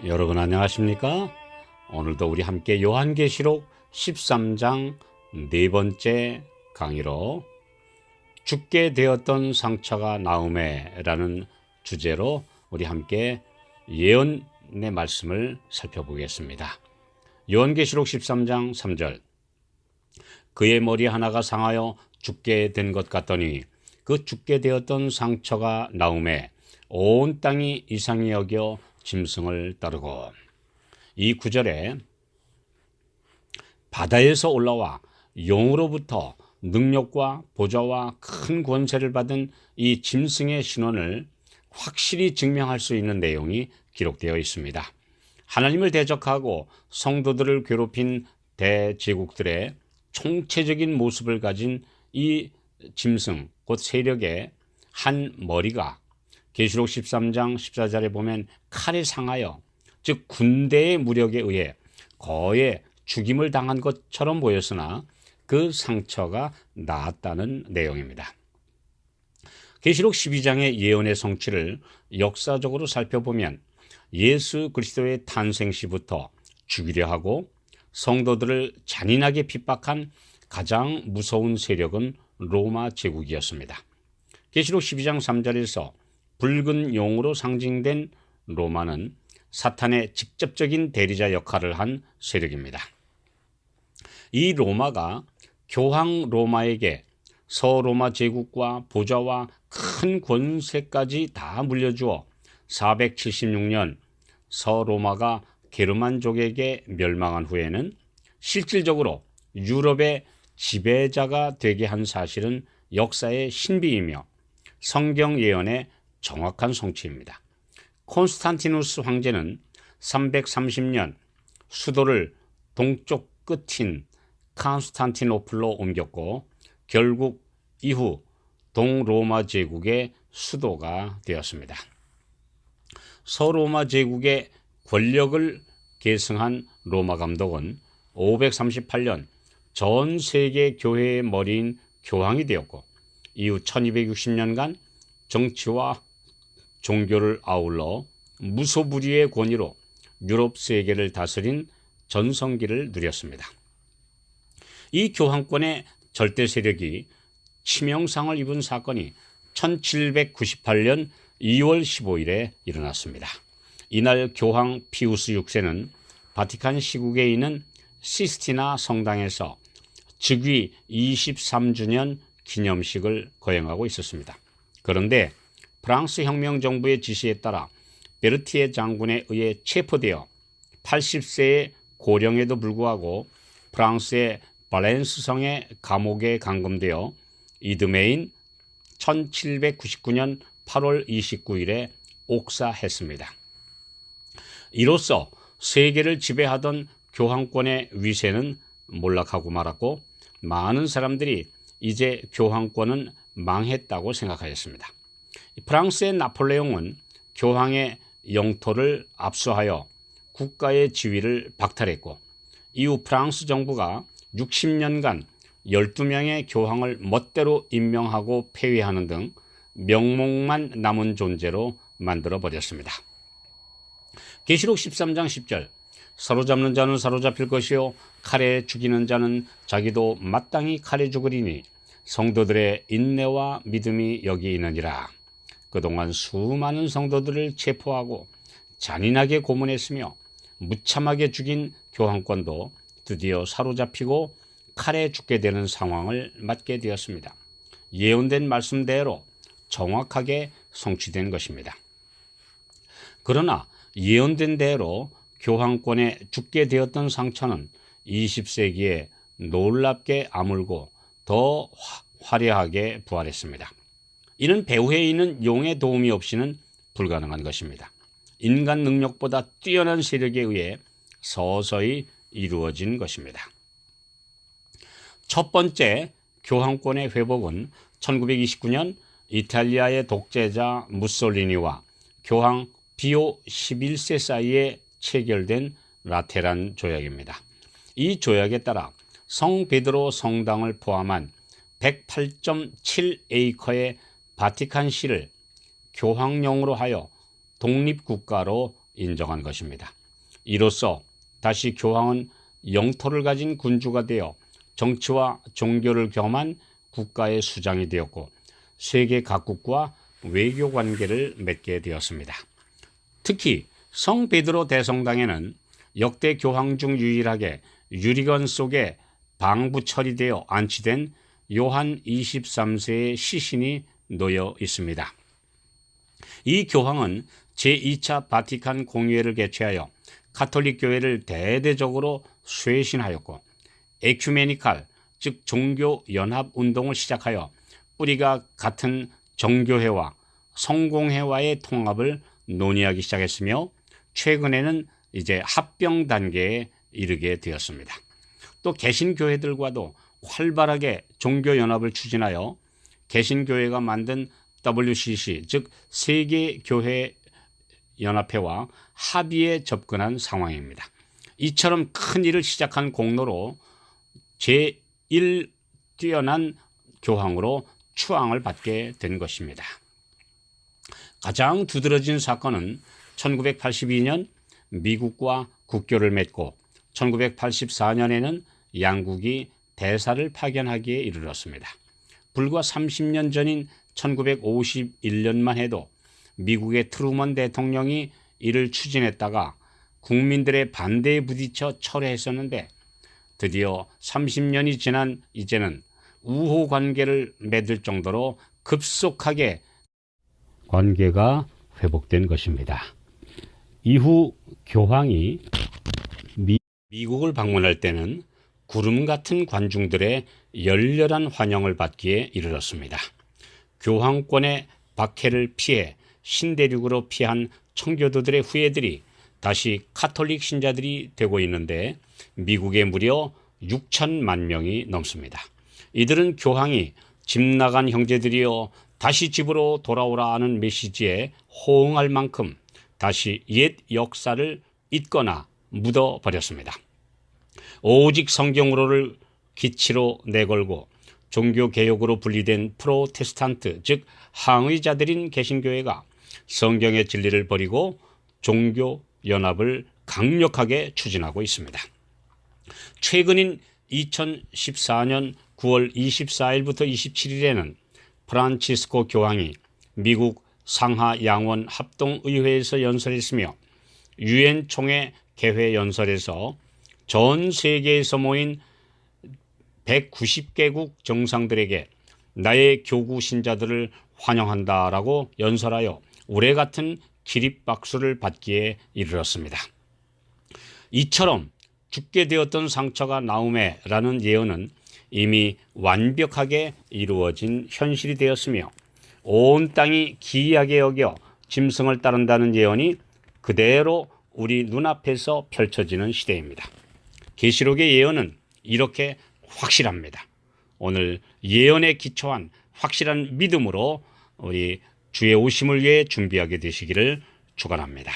여러분 안녕하십니까? 오늘도 우리 함께 요한계시록 13장 네 번째 강의로 죽게 되었던 상처가 나음에라는 주제로 우리 함께 예언의 말씀을 살펴보겠습니다. 요한계시록 13장 3절 그의 머리 하나가 상하여 죽게 된 것 같더니 그 죽게 되었던 상처가 나음에 온 땅이 이상히 여겨 짐승을 따르고, 이 구절에 바다에서 올라와 용으로부터 능력과 보좌와 큰 권세를 받은 이 짐승의 신원을 확실히 증명할 수 있는 내용이 기록되어 있습니다. 하나님을 대적하고 성도들을 괴롭힌 대제국들의 총체적인 모습을 가진 이 짐승, 곧 세력의 한 머리가 계시록 13장 14절에 보면 칼에 상하여, 즉 군대의 무력에 의해 거의 죽임을 당한 것처럼 보였으나 그 상처가 나았다는 내용입니다. 계시록 12장의 예언의 성취를 역사적으로 살펴보면 예수 그리스도의 탄생 시부터 죽이려 하고 성도들을 잔인하게 핍박한 가장 무서운 세력은 로마 제국이었습니다. 계시록 12장 3절에서 붉은 용으로 상징된 로마는 사탄의 직접적인 대리자 역할을 한 세력입니다. 이 로마가 교황 로마에게 서로마 제국과 보좌와 큰 권세까지 다 물려주어 476년 서로마가 게르만족에게 멸망한 후에는 실질적으로 유럽의 지배자가 되게 한 사실은 역사의 신비이며 성경 예언의 정확한 성취입니다. 콘스탄티누스 황제는 330년 수도를 동쪽 끝인 콘스탄티노플로 옮겼고 결국 이후 동로마 제국의 수도가 되었습니다. 서로마 제국의 권력을 계승한 로마 감독은 538년 전 세계 교회의 머리인 교황이 되었고 이후 1260년간 정치와 종교를 아울러 무소불위의 권위로 유럽 세계를 다스린 전성기를 누렸습니다. 이 교황권의 절대 세력이 치명상을 입은 사건이 1798년 2월 15일에 일어났습니다. 이날 교황 피우스 6세는 바티칸 시국에 있는 시스티나 성당에서 즉위 23주년 기념식을 거행하고 있었습니다. 그런데 프랑스 혁명 정부의 지시에 따라 베르티에 장군에 의해 체포되어 80세의 고령에도 불구하고 프랑스의 발렌스 성의 감옥에 감금되어 이듬해인 1799년 8월 29일에 옥사했습니다. 이로써 세계를 지배하던 교황권의 위세는 몰락하고 말았고 많은 사람들이 이제 교황권은 망했다고 생각하였습니다. 프랑스의 나폴레옹은 교황의 영토를 압수하여 국가의 지위를 박탈했고 이후 프랑스 정부가 60년간 12명의 교황을 멋대로 임명하고 폐위하는 등 명목만 남은 존재로 만들어버렸습니다. 계시록 13장 10절 사로잡는 자는 사로잡힐 것이요 칼에 죽이는 자는 자기도 마땅히 칼에 죽으리니 성도들의 인내와 믿음이 여기 있느니라. 그동안 수많은 성도들을 체포하고 잔인하게 고문했으며 무참하게 죽인 교황권도 드디어 사로잡히고 칼에 죽게 되는 상황을 맞게 되었습니다. 예언된 말씀대로 정확하게 성취된 것입니다. 그러나 예언된 대로 교황권에 죽게 되었던 상처는 20세기에 놀랍게 아물고 더 화려하게 부활했습니다. 이는 배후에 있는 용의 도움이 없이는 불가능한 것입니다. 인간 능력보다 뛰어난 세력에 의해 서서히 이루어진 것입니다. 첫 번째 교황권의 회복은 1929년 이탈리아의 독재자 무솔리니와 교황 비오 11세 사이에 체결된 라테란 조약입니다. 이 조약에 따라 성 베드로 성당을 포함한 108.7에이커의 바티칸시를 교황령으로 하여 독립국가로 인정한 것입니다. 이로써 다시 교황은 영토를 가진 군주가 되어 정치와 종교를 겸한 국가의 수장이 되었고 세계 각국과 외교 관계를 맺게 되었습니다. 특히 성 베드로 대성당에는 역대 교황 중 유일하게 유리건 속에 방부 처리되어 안치된 요한 23세의 시신이 놓여 있습니다. 이 교황은 제2차 바티칸 공의회를 개최하여 가톨릭 교회를 대대적으로 쇄신하였고 에큐메니칼, 즉 종교 연합 운동을 시작하여 뿌리가 같은 정교회와 성공회와의 통합을 논의하기 시작했으며 최근에는 이제 합병 단계에 이르게 되었습니다. 또 개신교회들과도 활발하게 종교연합을 추진하여 개신교회가 만든 WCC, 즉 세계교회연합회와 합의에 접근한 상황입니다. 이처럼 큰 일을 시작한 공로로 제1 뛰어난 교황으로 추앙을 받게 된 것입니다. 가장 두드러진 사건은 1982년 미국과 국교를 맺고 1984년에는 양국이 대사를 파견하기에 이르렀습니다. 불과 30년 전인 1951년만 해도 미국의 트루먼 대통령이 이를 추진했다가 국민들의 반대에 부딪혀 철회했었는데 드디어 30년이 지난 이제는 우호 관계를 맺을 정도로 급속하게 관계가 회복된 것입니다. 이후 교황이 미국을 방문할 때는 구름 같은 관중들의 열렬한 환영을 받기에 이르렀습니다. 교황권의 박해를 피해 신대륙으로 피한 청교도들의 후예들이 다시 카톨릭 신자들이 되고 있는데 미국에 무려 6천만 명이 넘습니다. 이들은 교황이 집 나간 형제들이여 다시 집으로 돌아오라 하는 메시지에 호응할 만큼 다시 옛 역사를 잊거나 묻어버렸습니다. 오직 성경으로를 기치로 내걸고 종교개혁으로 분리된 프로테스탄트, 즉 항의자들인 개신교회가 성경의 진리를 버리고 종교연합을 강력하게 추진하고 있습니다. 최근인 2014년 9월 24일부터 27일에는 프란치스코 교황이 미국 상하 양원 합동의회에서 연설했으며 유엔 총회 개회 연설에서 전 세계에서 모인 190개국 정상들에게 나의 교구 신자들을 환영한다라고 연설하여 우레 같은 기립박수를 받기에 이르렀습니다. 이처럼 죽게 되었던 상처가 나음에라는 예언은 이미 완벽하게 이루어진 현실이 되었으며 온 땅이 기이하게 여겨 짐승을 따른다는 예언이 그대로 우리 눈앞에서 펼쳐지는 시대입니다. 계시록의 예언은 이렇게 확실합니다. 오늘 예언에 기초한 확실한 믿음으로 우리 주의 오심을 위해 준비하게 되시기를 축원합니다.